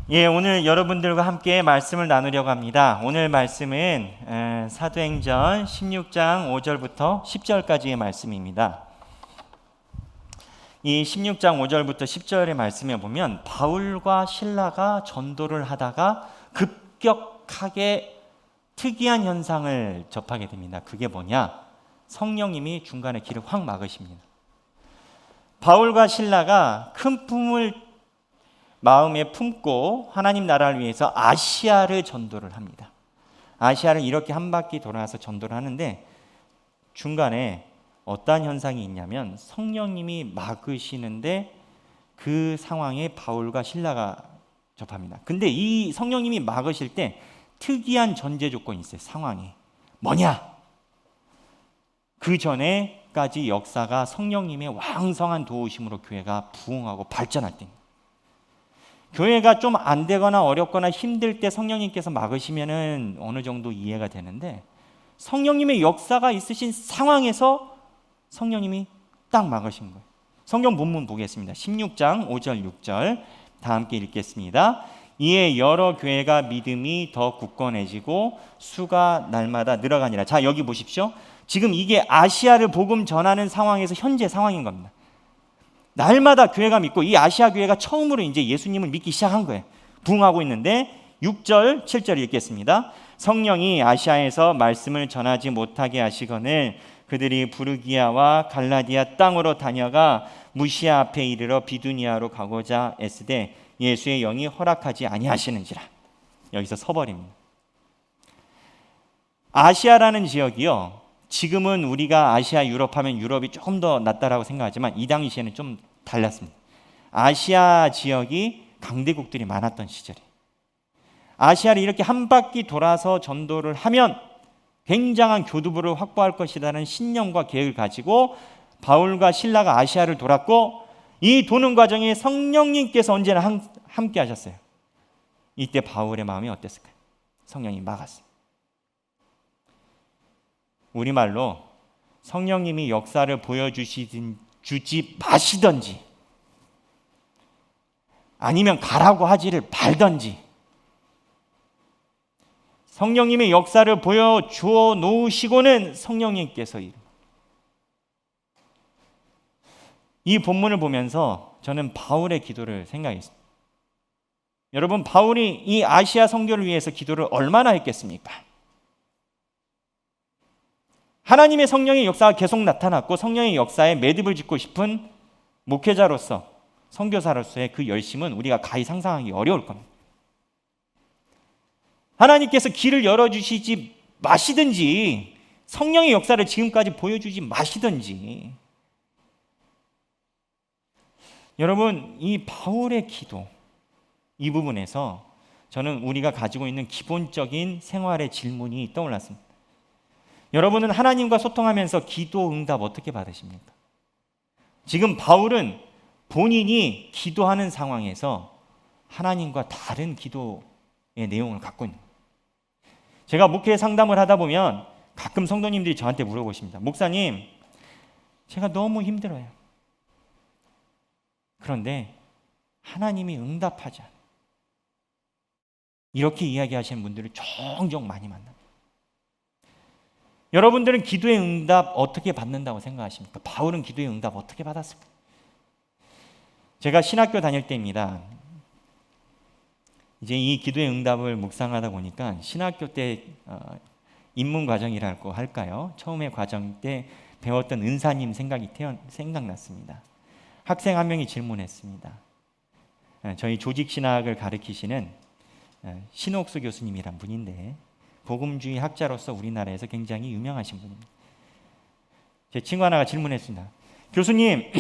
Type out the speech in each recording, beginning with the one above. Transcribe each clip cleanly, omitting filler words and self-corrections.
오늘 여러분들과 함께 말씀을 나누려고 합니다. 오늘 말씀은 사도행전 16장 5절부터 10절까지의 말씀입니다. 이 16장 5절부터 10절의 말씀에 보면 바울과 실라가 전도를 하다가 급격하게 특이한 현상을 접하게 됩니다. 그게 뭐냐? 성령님이 중간에 길을 확 막으십니다. 바울과 실라가 큰 품을 마음에 품고 하나님 나라를 위해서 아시아를 전도를 합니다. 아시아를 이렇게 한 바퀴 돌아서 전도를 하는데 중간에 어떠한 현상이 있냐면 성령님이 막으시는데 그 상황에 바울과 실라가 접합니다. 근데 이 성령님이 막으실 때 특이한 전제 조건이 있어요. 상황이 뭐냐? 그 전에까지 역사가 성령님의 왕성한 도우심으로 교회가 부흥하고 발전할 때입니다. 교회가 좀 안 되거나 어렵거나 힘들 때 성령님께서 막으시면은 어느 정도 이해가 되는데 성령님의 역사가 있으신 상황에서 성령님이 딱 막으신 거예요. 성경 본문 보겠습니다. 16장 5절 6절 다 함께 읽겠습니다. 이에 여러 교회가 믿음이 더 굳건해지고 수가 날마다 늘어가니라. 자, 여기 보십시오. 지금 이게 아시아를 복음 전하는 상황에서 현재 상황인 겁니다. 날마다 교회가 믿고 이 아시아 교회가 처음으로 이제 예수님을 믿기 시작한 거예요. 부흥하고 있는데 6절, 7절 읽겠습니다. 성령이 아시아에서 말씀을 전하지 못하게 하시거늘 그들이 부르기아와 갈라디아 땅으로 다녀가 무시아 앞에 이르러 비두니아로 가고자 애쓰되 예수의 영이 허락하지 아니하시는지라. 여기서 서버립니다. 아시아라는 지역이요, 지금은 우리가 아시아 유럽 하면 유럽이 조금 더 낫다라고 생각하지만 이 당시에는 좀 달랐습니다. 아시아 지역이 강대국들이 많았던 시절이에요. 아시아를 이렇게 한 바퀴 돌아서 전도를 하면 굉장한 교두보를 확보할 것이라는 신념과 계획을 가지고 바울과 실라가 아시아를 돌았고, 이 도는 과정에 성령님께서 언제나 함께 하셨어요. 이때 바울의 마음이 어땠을까요? 성령이 막았어요. 우리말로 성령님이 역사를 보여주지 마시던지 아니면 가라고 하지를 말던지 성령님의 역사를 보여주어 놓으시고는 성령님께서 이 본문을 보면서 저는 바울의 기도를 생각했습니다. 여러분, 바울이 이 아시아 선교를 위해서 기도를 얼마나 했겠습니까? 하나님의 성령의 역사가 계속 나타났고 성령의 역사에 매듭을 짓고 싶은 목회자로서 선교사로서의 그 열심은 우리가 가히 상상하기 어려울 겁니다. 하나님께서 길을 열어주시지 마시든지 성령의 역사를 지금까지 보여주지 마시든지, 여러분, 이 바울의 기도, 이 부분에서 저는 우리가 가지고 있는 기본적인 생활의 질문이 떠올랐습니다. 여러분은 하나님과 소통하면서 기도 응답 어떻게 받으십니까? 지금 바울은 본인이 기도하는 상황에서 하나님과 다른 기도의 내용을 갖고 있는 거예요. 제가 목회 상담을 하다 보면 가끔 성도님들이 저한테 물어보십니다. 목사님, 제가 너무 힘들어요. 그런데 하나님이 응답하지 않아요. 이렇게 이야기하시는 분들을 종종 많이 만납니다. 여러분들은 기도의 응답 어떻게 받는다고 생각하십니까? 바울은 기도의 응답 어떻게 받았을까? 제가 신학교 다닐 때입니다. 이제 이 기도의 응답을 묵상하다 보니까 신학교 때 입문 과정이라고 할까요? 처음에 과정 때 배웠던 은사님 생각났습니다. 학생 한 명이 질문했습니다. 저희 조직신학을 가르치시는 신옥수 교수님이란 분인데 복음주의 학자로서 우리나라에서 굉장히 유명하신 분입니다. 제 친구 하나가 질문했습니다. 교수님,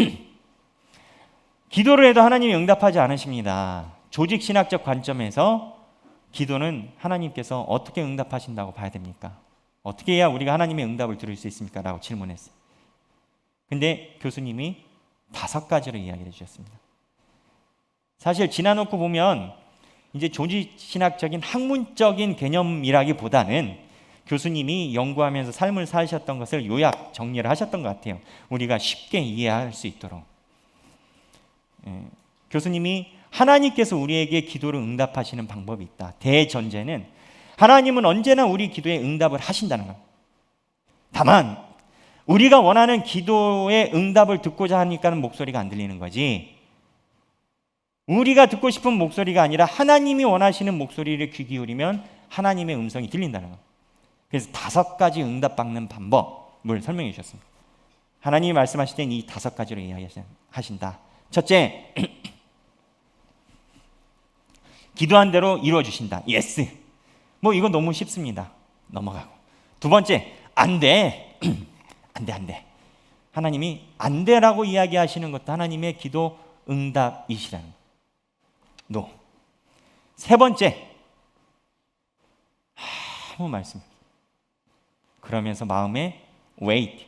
기도를 해도 하나님이 응답하지 않으십니다. 조직신학적 관점에서 기도는 하나님께서 어떻게 응답하신다고 봐야 됩니까? 어떻게 해야 우리가 하나님의 응답을 들을 수 있습니까? 라고 질문했어요. 근데 교수님이 5가지로 이야기를 해주셨습니다. 사실 지나놓고 보면 이제 조직신학적인 학문적인 개념이라기보다는 교수님이 연구하면서 삶을 사셨던 것을 요약 정리를 하셨던 것 같아요. 우리가 쉽게 이해할 수 있도록. 교수님이 하나님께서 우리에게 기도를 응답하시는 방법이 있다. 대전제는 하나님은 언제나 우리 기도에 응답을 하신다는 겁니다. 다만 우리가 원하는 기도의 응답을 듣고자 하니까는 목소리가 안 들리는 거지, 우리가 듣고 싶은 목소리가 아니라 하나님이 원하시는 목소리를 귀 기울이면 하나님의 음성이 들린다는 거예요. 그래서 5가지 응답받는 방법을 설명해 주셨습니다. 하나님이 말씀하실 땐 이 5가지로 이야기하신다. 첫째, 기도한 대로 이루어 주신다. 예스. 뭐 이거 너무 쉽습니다. 넘어가고. 두 번째, 안 돼. 안 돼, 안 돼. 하나님이 안 돼라고 이야기하시는 것도 하나님의 기도 응답이시라는 거예요. 노. 세 번째, 아무 말씀. 그러면서 마음에 wait,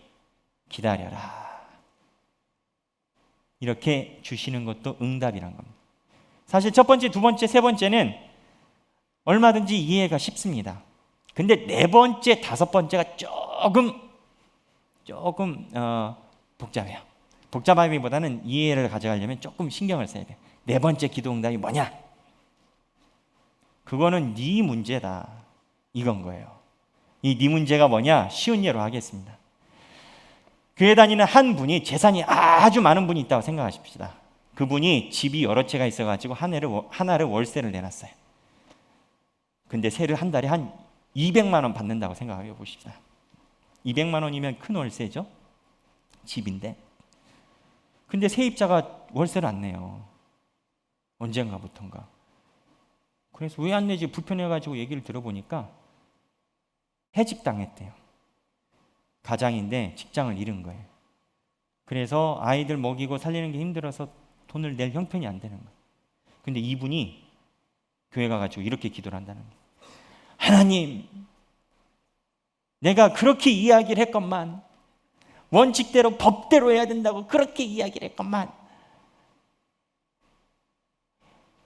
기다려라. 이렇게 주시는 것도 응답이란 겁니다. 사실 첫 번째, 두 번째, 세 번째는 얼마든지 이해가 쉽습니다. 근데 네 번째, 다섯 번째가 조금 복잡해요. 복잡하기보다는 이해를 가져가려면 조금 신경을 써야 돼요. 네 번째 기도 응답이 뭐냐? 그거는 네 문제다, 이건 거예요. 이 네 문제가 뭐냐? 쉬운 예로 하겠습니다. 교회 다니는 한 분이 재산이 아주 많은 분이 있다고 생각하십시다. 그분이 집이 여러 채가 있어가지고 하나를 월세를 내놨어요. 근데 세를 한 달에 한 200만 원 받는다고 생각해 보십시다. 200만 원이면 큰 월세죠? 집인데. 근데 세입자가 월세를 안 내요. 언젠가부터인가. 그래서 왜 안 내지 불편해가지고 얘기를 들어보니까 해직당했대요. 가장인데 직장을 잃은 거예요. 그래서 아이들 먹이고 살리는 게 힘들어서 돈을 낼 형편이 안 되는 거예요. 근데 이분이 교회 가가지고 이렇게 기도를 한다는 거예요. 하나님, 내가 그렇게 이야기를 했건만, 원칙대로 법대로 해야 된다고 그렇게 이야기를 했건만,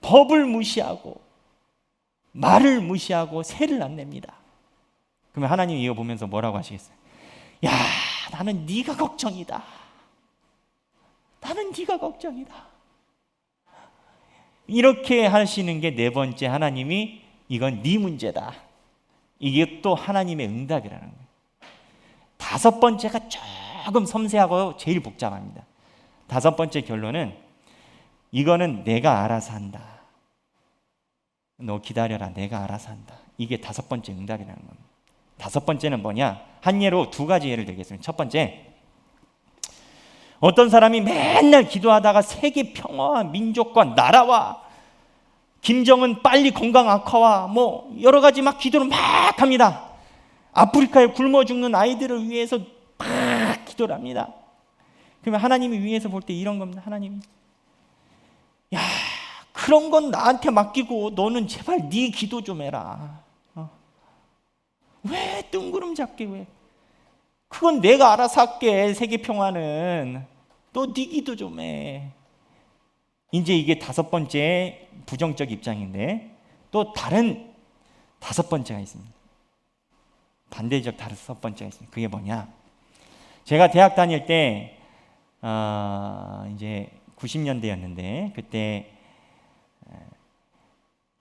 법을 무시하고 말을 무시하고 세를 안 냅니다. 그러면 하나님이 이거 보면서 뭐라고 하시겠어요? 야, 나는 네가 걱정이다. 나는 네가 걱정이다. 이렇게 하시는 게 네 번째, 하나님이 이건 네 문제다. 이게 또 하나님의 응답이라는 거예요. 다섯 번째가 조금 섬세하고 제일 복잡합니다. 다섯 번째 결론은 이거는 내가 알아서 한다. 너 기다려라, 내가 알아서 한다. 이게 다섯 번째 응답이라는 겁니다. 다섯 번째는 뭐냐? 한 예로 2가지 예를 들겠습니다. 첫 번째, 어떤 사람이 맨날 기도하다가 세계 평화와 민족과 나라와 김정은 빨리 건강 악화와 뭐 여러 가지 막 기도를 막 합니다. 아프리카에 굶어 죽는 아이들을 위해서 막 기도를 합니다. 그러면 하나님이 위에서 볼 때 이런 겁니다. 하나님, 야, 그런 건 나한테 맡기고 너는 제발 네 기도 좀 해라. 왜 뜬구름 잡게 왜? 그건 내가 알아서 할게. 세계 평화는 너 네 기도 좀 해. 이제 이게 다섯 번째 부정적 입장인데, 또 다른 다섯 번째가 있습니다. 반대적 다섯 번째가 있습니다. 그게 뭐냐? 제가 대학 다닐 때 이제 90년대였는데 그때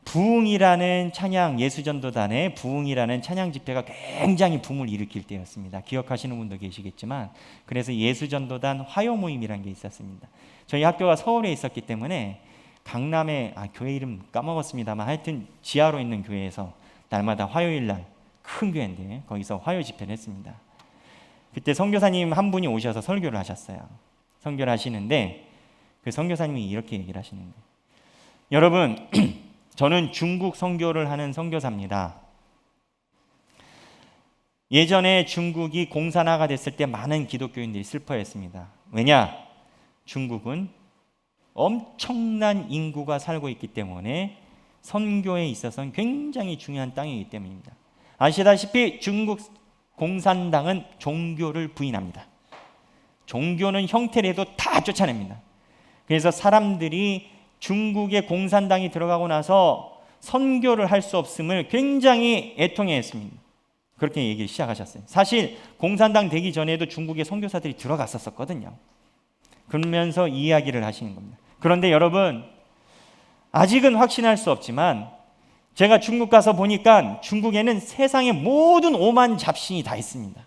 부흥이라는 찬양, 예수전도단의 부흥이라는 찬양 집회가 굉장히 붐을 일으킬 때였습니다. 기억하시는 분도 계시겠지만, 그래서 예수전도단 화요 모임이라는 게 있었습니다. 저희 학교가 서울에 있었기 때문에 강남에, 교회 이름 까먹었습니다만 하여튼 지하로 있는 교회에서 날마다 화요일 날 큰 교회인데 거기서 화요 집회를 했습니다. 그때 선교사님 한 분이 오셔서 설교를 하셨어요. 설교를 하시는데 그 선교사님이 이렇게 얘기를 하시는 거예요. 여러분, 저는 중국 선교를 하는 선교사입니다. 예전에 중국이 공산화가 됐을 때 많은 기독교인들이 슬퍼했습니다. 왜냐? 중국은 엄청난 인구가 살고 있기 때문에 선교에 있어서는 굉장히 중요한 땅이기 때문입니다. 아시다시피 중국 공산당은 종교를 부인합니다. 종교는 형태라도 다 쫓아냅니다. 그래서 사람들이 중국의 공산당이 들어가고 나서 선교를 할 수 없음을 굉장히 애통해했습니다. 그렇게 얘기를 시작하셨어요. 사실 공산당 되기 전에도 중국의 선교사들이 들어갔었거든요. 그러면서 이야기를 하시는 겁니다. 그런데 여러분, 아직은 확신할 수 없지만 제가 중국 가서 보니까 중국에는 세상의 모든 오만 잡신이 다 있습니다.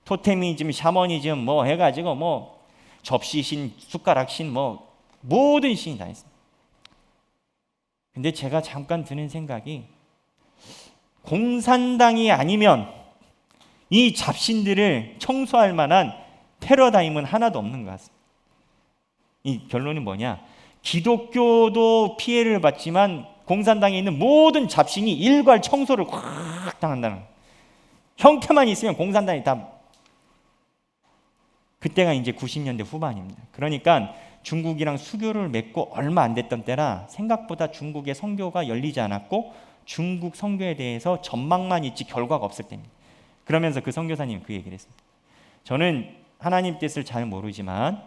토테미즘, 샤머니즘 뭐 해가지고 뭐 접시신, 숟가락신 뭐 모든 신이 다 있습니다. 근데 제가 잠깐 드는 생각이 공산당이 아니면 이 잡신들을 청소할 만한 패러다임은 하나도 없는 것 같습니다. 이 결론은 뭐냐? 기독교도 피해를 받지만 공산당에 있는 모든 잡신이 일괄 청소를 확 당한다는 거예요. 형태만 있으면 공산당이 다. 그때가 이제 90년대 후반입니다. 그러니까 중국이랑 수교를 맺고 얼마 안 됐던 때라 생각보다 중국의 선교가 열리지 않았고 중국 선교에 대해서 전망만 있지 결과가 없을 때입니다. 그러면서 그 선교사님이 그 얘기를 했습니다. 저는 하나님 뜻을 잘 모르지만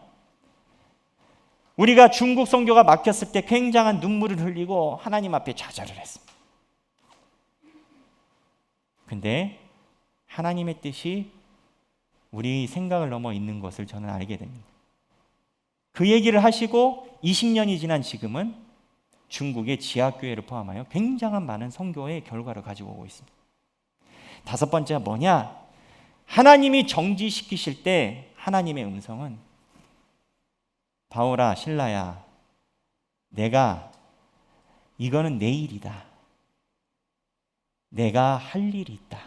우리가 중국 선교가 막혔을 때 굉장한 눈물을 흘리고 하나님 앞에 좌절을 했습니다. 근데 하나님의 뜻이 우리 생각을 넘어 있는 것을 저는 알게 됩니다. 그 얘기를 하시고 20년이 지난 지금은 중국의 지하교회를 포함하여 굉장한 많은 선교의 결과를 가지고 오고 있습니다. 다섯 번째가 뭐냐? 하나님이 정지시키실 때 하나님의 음성은 바울아, 실라야, 내가 이거는 내 일이다. 내가 할 일이 있다.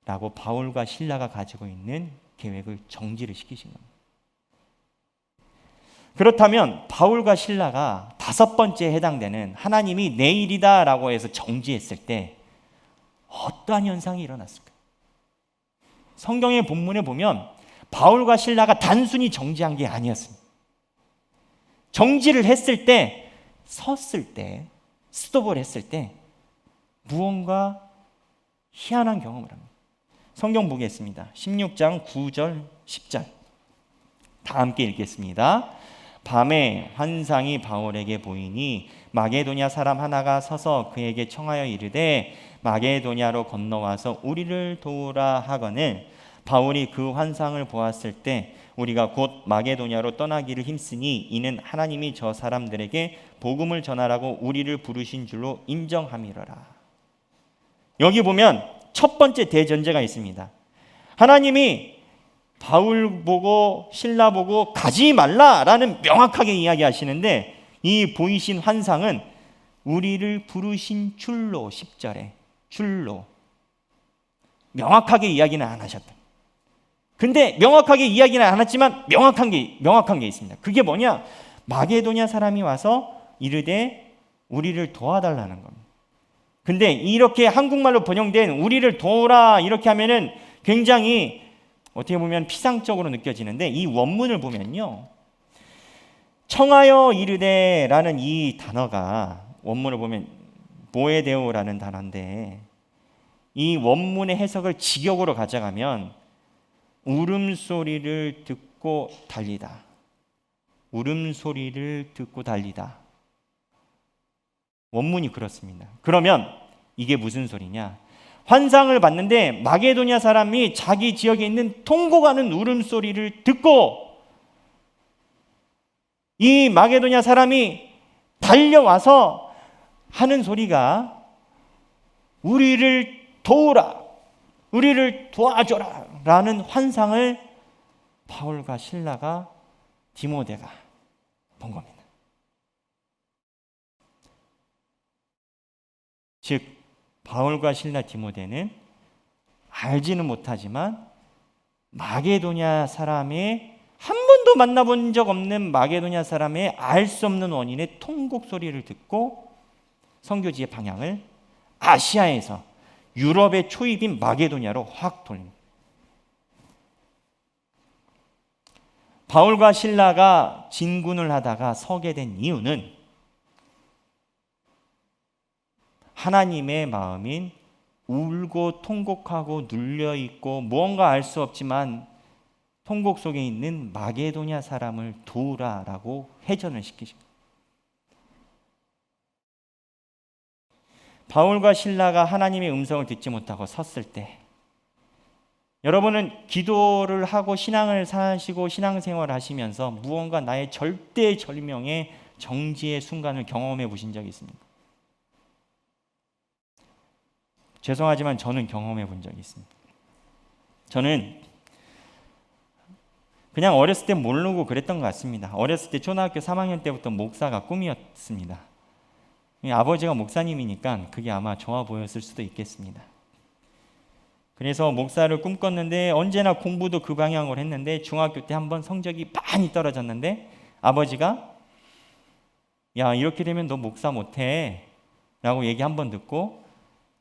라고 바울과 실라가 가지고 있는 계획을 정지를 시키신 겁니다. 그렇다면 바울과 실라가 다섯 번째에 해당되는 하나님이 내 일이다 라고 해서 정지했을 때 어떠한 현상이 일어났을까요? 성경의 본문에 보면 바울과 실라가 단순히 정지한 게 아니었습니다. 정지를 했을 때, 섰을 때, 스톱을 했을 때 무언가 희한한 경험을 합니다. 성경 보겠습니다. 16장 9절 10절 다 함께 읽겠습니다. 밤에 환상이 바울에게 보이니 마게도냐 사람 하나가 서서 그에게 청하여 이르되 마게도냐로 건너와서 우리를 도우라 하거늘 바울이 그 환상을 보았을 때 우리가 곧 마게도냐로 떠나기를 힘쓰니 이는 하나님이 저 사람들에게 복음을 전하라고 우리를 부르신 줄로 인정함이러라. 여기 보면 첫 번째 대전제가 있습니다. 하나님이 바울 보고 실라 보고 가지 말라라는 명확하게 이야기하시는데 이 보이신 환상은 우리를 부르신 줄로 10절에 줄로 명확하게 이야기는 안 하셨다. 근데 명확하게 이야기는 안 했지만 명확한 게 있습니다. 그게 뭐냐? 마게도냐 사람이 와서 이르되 우리를 도와달라는 겁니다. 근데 이렇게 한국말로 번역된 우리를 도우라 이렇게 하면은 굉장히 어떻게 보면 피상적으로 느껴지는데 이 원문을 보면요. 청하여 이르되라는 이 단어가 원문을 보면 모에데오라는 단어인데 이 원문의 해석을 직역으로 가져가면 울음소리를 듣고 달리다. 울음소리를 듣고 달리다. 원문이 그렇습니다. 그러면 이게 무슨 소리냐? 환상을 봤는데 마게도냐 사람이 자기 지역에 있는 통곡하는 울음소리를 듣고 이 마게도냐 사람이 달려와서 하는 소리가 우리를 도우라, 우리를 도와줘라 라는 환상을 바울과 실라가 디모데가 본 겁니다. 즉 바울과 실라 디모데는 알지는 못하지만 마게도냐 사람의 한 번도 만나본 적 없는 마게도냐 사람의 알 수 없는 원인의 통곡 소리를 듣고 선교지의 방향을 아시아에서 유럽의 초입인 마게도냐로 확 돌립니다. 바울과 실라가 진군을 하다가 서게 된 이유는 하나님의 마음인 울고 통곡하고 눌려있고 무언가 알 수 없지만 통곡 속에 있는 마게도냐 사람을 도우라라고 회전을 시키십니다. 바울과 실라가 하나님의 음성을 듣지 못하고 섰을 때 여러분은 기도를 하고 신앙을 사시고 신앙생활을 하시면서 무언가 나의 절대절명의 정지의 순간을 경험해 보신 적이 있습니까? 죄송하지만 저는 경험해 본 적이 있습니다. 저는 그냥 어렸을 때 모르고 그랬던 것 같습니다. 어렸을 때 초등학교 3학년 때부터 목사가 꿈이었습니다. 아버지가 목사님이니까 그게 아마 좋아 보였을 수도 있겠습니다. 그래서 목사를 꿈꿨는데 언제나 공부도 그 방향으로 했는데 중학교 때 한번 성적이 많이 떨어졌는데 아버지가 야, 이렇게 되면 너 목사 못해 라고 얘기 한 번 듣고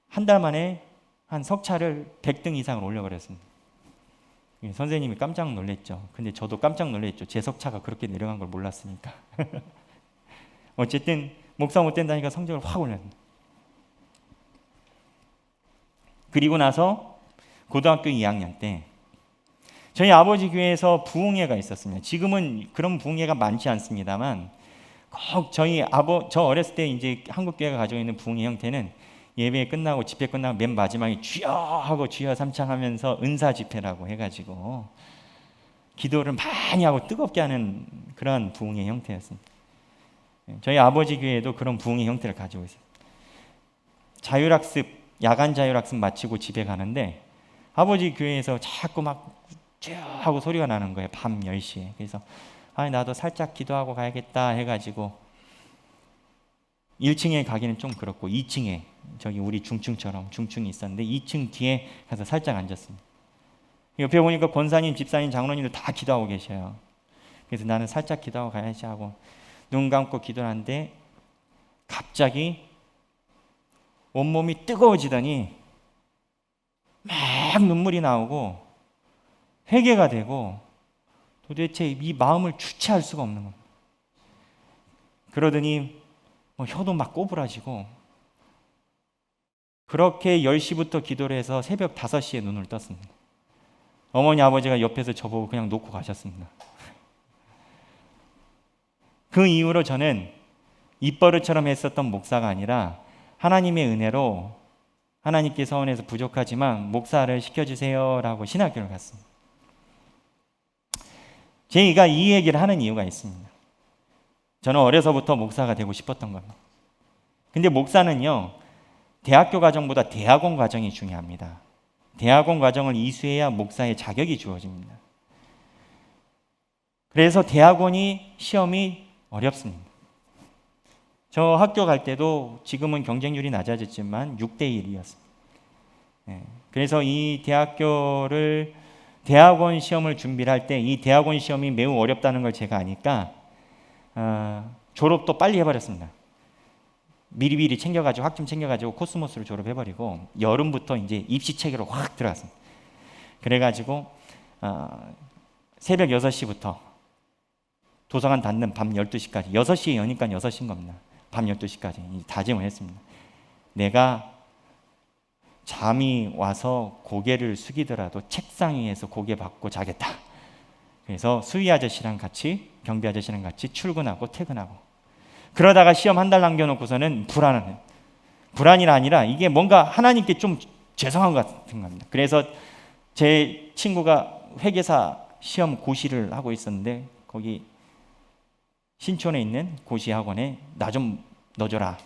한 달 만에 한 석차를 100등 이상을 올려버렸습니다. 선생님이 깜짝 놀랐죠. 근데 저도 깜짝 놀랐죠. 제 석차가 그렇게 내려간 걸 몰랐으니까. 어쨌든 목사 못 된다니까 성적을 확 올렸습니다. 그리고 나서 고등학교 2학년 때 저희 아버지 교회에서 부흥회가 있었습니다. 지금은 그런 부흥회가 많지 않습니다만 꼭 저 어렸을 때 이제 한국 교회가 가지고 있는 부흥회 형태는 예배 끝나고 집회 끝나고 맨 마지막에 주여 하고 주여 삼창하면서 은사 집회라고 해가지고 기도를 많이 하고 뜨겁게 하는 그런 부흥회 형태였습니다. 저희 아버지 교회도 그런 부흥회 형태를 가지고 있어요. 자율학습, 야간 자율학습 마치고 집에 가는데 아버지 교회에서 자꾸 막 쥐어 하고 소리가 나는 거예요. 밤 10시에. 그래서 나도 살짝 기도하고 가야겠다 해가지고 1층에 가기는 좀 그렇고 2층에 저기 우리 중층처럼 중층이 있었는데 2층 뒤에 가서 살짝 앉았습니다. 옆에 보니까 권사님, 집사님, 장로님들 다 기도하고 계셔요. 그래서 나는 살짝 기도하고 가야지 하고 눈 감고 기도를 하는데 갑자기 온몸이 뜨거워지더니 막 눈물이 나오고 회개가 되고 도대체 이 마음을 주체할 수가 없는 겁니다. 그러더니 혀도 막 꼬부라지고 그렇게 10시부터 기도를 해서 새벽 5시에 눈을 떴습니다. 어머니 아버지가 옆에서 저보고 그냥 놓고 가셨습니다. 그 이후로 저는 입버릇처럼 했었던 목사가 아니라 하나님의 은혜로 하나님께 서원해서 부족하지만 목사를 시켜주세요 라고 신학교를 갔습니다. 제가 이 얘기를 하는 이유가 있습니다. 저는 어려서부터 목사가 되고 싶었던 겁니다. 근데 목사는요, 대학교 과정보다 대학원 과정이 중요합니다. 대학원 과정을 이수해야 목사의 자격이 주어집니다. 그래서 대학원이 시험이 어렵습니다. 저 학교 갈 때도 지금은 경쟁률이 낮아졌지만 6대 1이었습니다. 그래서 이 대학원 시험을 준비를 할 때 이 대학원 시험이 매우 어렵다는 걸 제가 아니까 졸업도 빨리 해버렸습니다. 미리미리 챙겨가지고 학점 챙겨가지고 코스모스를 졸업해버리고 여름부터 이제 입시 체계로 확 들어갔습니다. 그래가지고 새벽 6시부터 도서관 닫는 밤 12시까지 6시에 여니까 6시인 겁니다. 밤 12시까지 다짐을 했습니다. 내가 잠이 와서 고개를 숙이더라도 책상 위에서 고개 받고 자겠다. 그래서 수위 아저씨랑 같이 경비 아저씨랑 같이 출근하고 퇴근하고 그러다가 시험 한 달 남겨놓고서는 불안이 아니라 이게 뭔가 하나님께 좀 죄송한 것 같은 겁니다. 그래서 제 친구가 회계사 시험 고시를 하고 있었는데 거기 신촌에 있는 고시 학원에 나 좀 넣어줘라,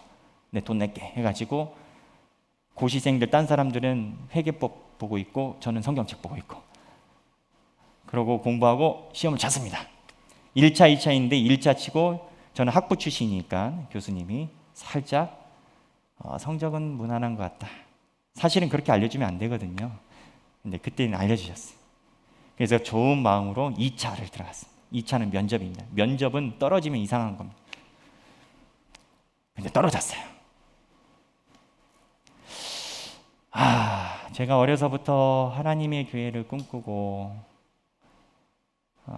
내 돈 낼게 해가지고 고시생들 딴 사람들은 회계법 보고 있고 저는 성경책 보고 있고 그러고 공부하고 시험을 쳤습니다. 1차, 2차인데 1차 치고 저는 학부 출신이니까 교수님이 살짝 성적은 무난한 것 같다. 사실은 그렇게 알려주면 안 되거든요. 근데 그때는 알려주셨어요. 그래서 좋은 마음으로 2차를 들어갔습니다. 2차는 면접입니다. 면접은 떨어지면 이상한 겁니다. 근데 떨어졌어요. 제가 어려서부터 하나님의 교회를 꿈꾸고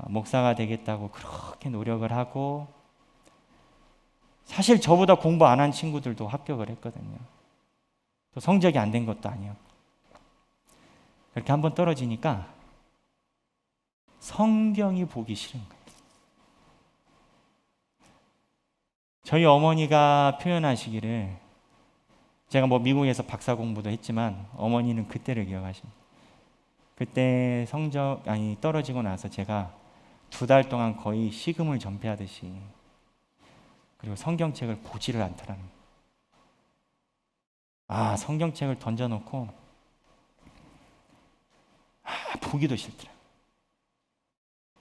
목사가 되겠다고 그렇게 노력을 하고 사실 저보다 공부 안 한 친구들도 합격을 했거든요. 또 성적이 안 된 것도 아니었고 그렇게 한번 떨어지니까 성경이 보기 싫은 거예요. 저희 어머니가 표현하시기를 제가 미국에서 박사 공부도 했지만 어머니는 그때를 기억하십니다. 그때 떨어지고 나서 제가 2달 동안 거의 식음을 전폐하듯이 그리고 성경책을 보지를 않더라는 거예요. 성경책을 던져놓고 보기도 싫더라.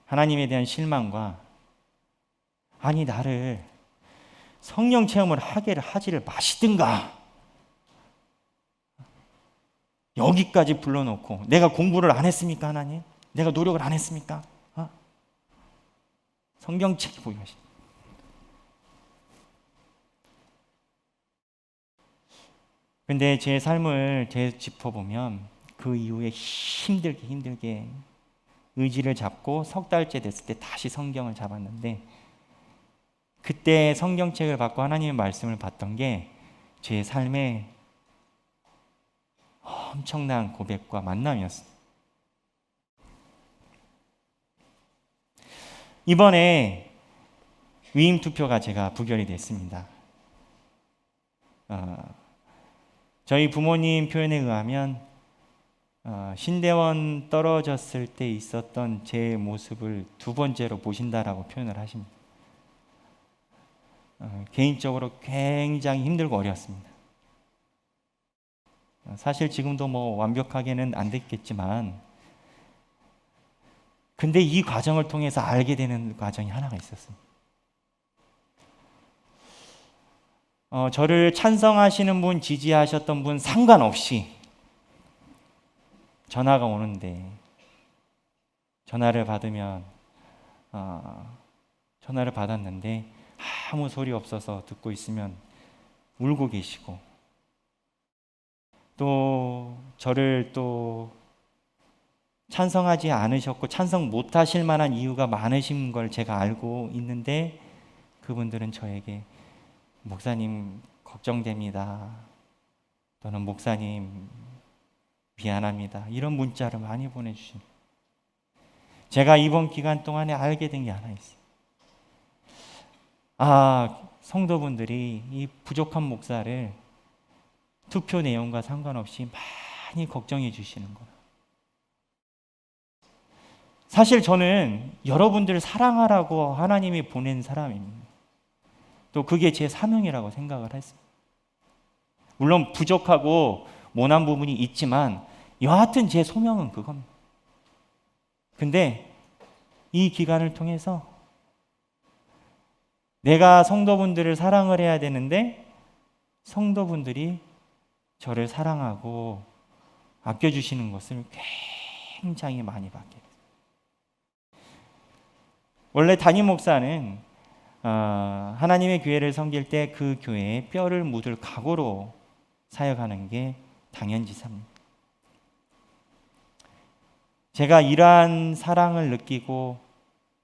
하나님에 대한 실망과 나를 성령 체험을 하지를 마시든가, 여기까지 불러놓고 내가 공부를 안 했습니까? 하나님? 내가 노력을 안 했습니까? 성경책이 보기 싫어. 근데 제 삶을 되짚어보면 그 이후에 힘들게 의지를 잡고 석 달째 됐을 때 다시 성경을 잡았는데, 그때 성경책을 받고 하나님의 말씀을 봤던 게 제 삶의 엄청난 고백과 만남이었어요. 이번에 위임 투표가 제가 부결이 됐습니다. 저희 부모님 표현에 의하면 신대원 떨어졌을 때 있었던 제 모습을 두 번째로 보신다라고 표현을 하십니다. 개인적으로 굉장히 힘들고 어려웠습니다. 사실 지금도 완벽하게는 안 됐겠지만, 근데 이 과정을 통해서 알게 되는 과정이 하나가 있었습니다. 저를 찬성하시는 분, 지지하셨던 분 상관없이 전화가 오는데, 전화를 받았는데 아무 소리 없어서 듣고 있으면 울고 계시고, 또 저를 또 찬성하지 않으셨고 찬성 못하실 만한 이유가 많으신 걸 제가 알고 있는데, 그분들은 저에게 목사님 걱정됩니다, 또는 목사님 미안합니다, 이런 문자를 많이 보내주십니다. 제가 이번 기간 동안에 알게 된 게 하나 있어요. 성도분들이 이 부족한 목사를 투표 내용과 상관없이 많이 걱정해 주시는구나. 사실 저는 여러분들을 사랑하라고 하나님이 보낸 사람입니다. 또 그게 제 사명이라고 생각을 했어요. 물론 부족하고 모난 부분이 있지만 여하튼 제 소명은 그겁니다. 근데 이 기간을 통해서 내가 성도분들을 사랑을 해야 되는데 성도분들이 저를 사랑하고 아껴주시는 것을 굉장히 많이 받게 됐어요. 원래 담임 목사는 하나님의 교회를 섬길 때 그 교회에 뼈를 묻을 각오로 사역하는 게 당연지사입니다. 제가 이러한 사랑을 느끼고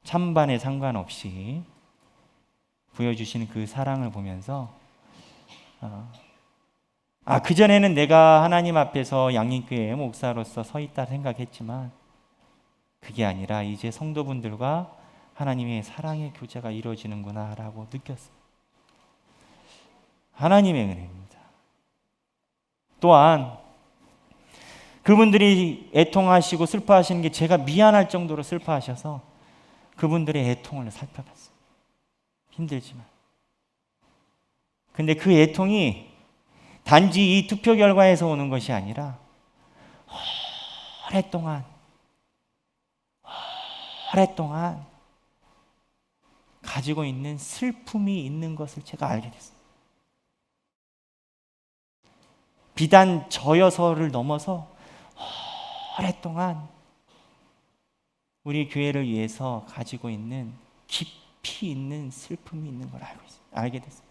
찬반에 상관없이 보여주시는 그 사랑을 보면서 그전에는 내가 하나님 앞에서 양림교회 목사로서 서 있다 생각했지만 그게 아니라 이제 성도분들과 하나님의 사랑의 교제가 이루어지는구나 라고 느꼈어요. 하나님의 은혜입니다. 또한 그분들이 애통하시고 슬퍼하시는 게 제가 미안할 정도로 슬퍼하셔서 그분들의 애통을 살펴봤어요. 힘들지만. 근데 그 애통이 단지 이 투표 결과에서 오는 것이 아니라 오랫동안 가지고 있는 슬픔이 있는 것을 제가 알게 됐어요. 비단 저여서를 넘어서 오랫동안 우리 교회를 위해서 가지고 있는 깊이 있는 슬픔이 있는 걸 알게 됐어요.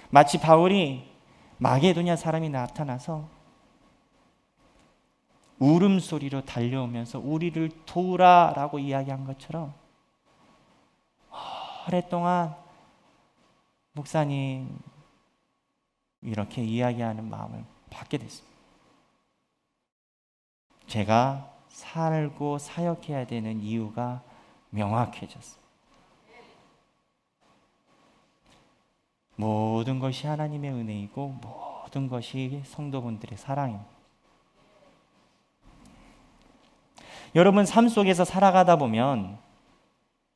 마치 바울이 마게도냐 사람이 나타나서 울음소리로 달려오면서 우리를 도우라라고 이야기한 것처럼 오랫동안 목사님 이렇게 이야기하는 마음을 받게 됐습니다. 제가 살고 사역해야 되는 이유가 명확해졌어요. 모든 것이 하나님의 은혜이고 모든 것이 성도분들의 사랑입니다. 여러분 삶 속에서 살아가다 보면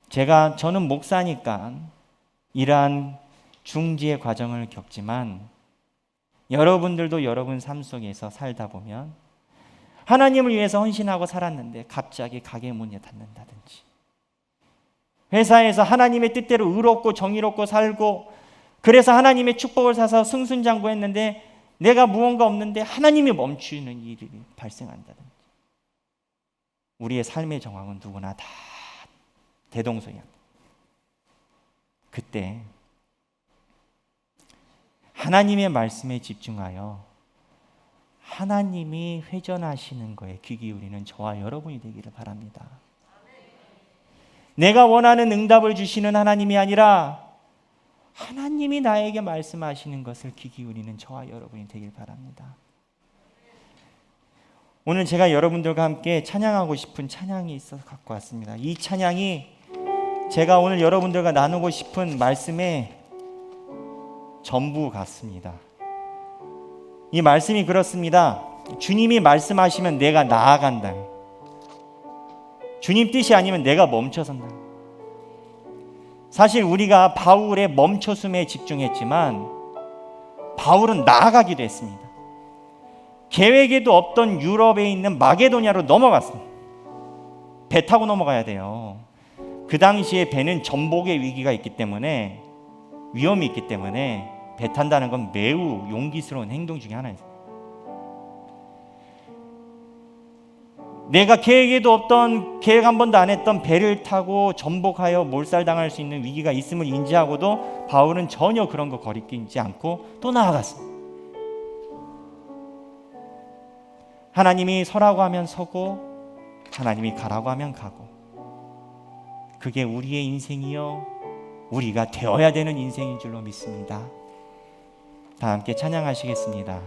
저는 목사니까 이러한 중지의 과정을 겪지만 여러분들도 여러분 삶 속에서 살다 보면 하나님을 위해서 헌신하고 살았는데 갑자기 가게 문이 닫는다든지, 회사에서 하나님의 뜻대로 의롭고 정의롭고 살고 그래서 하나님의 축복을 사서 승순장구했는데 내가 무언가 없는데 하나님이 멈추는 일이 발생한다든지, 우리의 삶의 정황은 누구나 다 대동소이합니다. 그때 하나님의 말씀에 집중하여 하나님이 회전하시는 거에 귀 기울이는 저와 여러분이 되기를 바랍니다. 내가 원하는 응답을 주시는 하나님이 아니라 하나님이 나에게 말씀하시는 것을 귀 기울이는 저와 여러분이 되길 바랍니다. 오늘 제가 여러분들과 함께 찬양하고 싶은 찬양이 있어서 갖고 왔습니다. 이 찬양이 제가 오늘 여러분들과 나누고 싶은 말씀의 전부 같습니다. 이 말씀이 그렇습니다. 주님이 말씀하시면 내가 나아간다. 주님 뜻이 아니면 내가 멈춰선다. 사실 우리가 바울의 멈춰숨에 집중했지만 바울은 나아가기도 했습니다. 계획에도 없던 유럽에 있는 마게도냐로 넘어갔습니다. 배 타고 넘어가야 돼요. 그 당시에 배는 전복의 위기가 있기 때문에, 위험이 있기 때문에 배 탄다는 건 매우 용기스러운 행동 중에 하나였어요. 내가 계획에도 없던, 계획 한 번도 안 했던 배를 타고 전복하여 몰살당할 수 있는 위기가 있음을 인지하고도 바울은 전혀 그런 거 거리끼지 않고 또 나아갔습니다. 하나님이 서라고 하면 서고 하나님이 가라고 하면 가고, 그게 우리의 인생이요 우리가 되어야 되는 인생인 줄로 믿습니다. 다 함께 찬양하시겠습니다.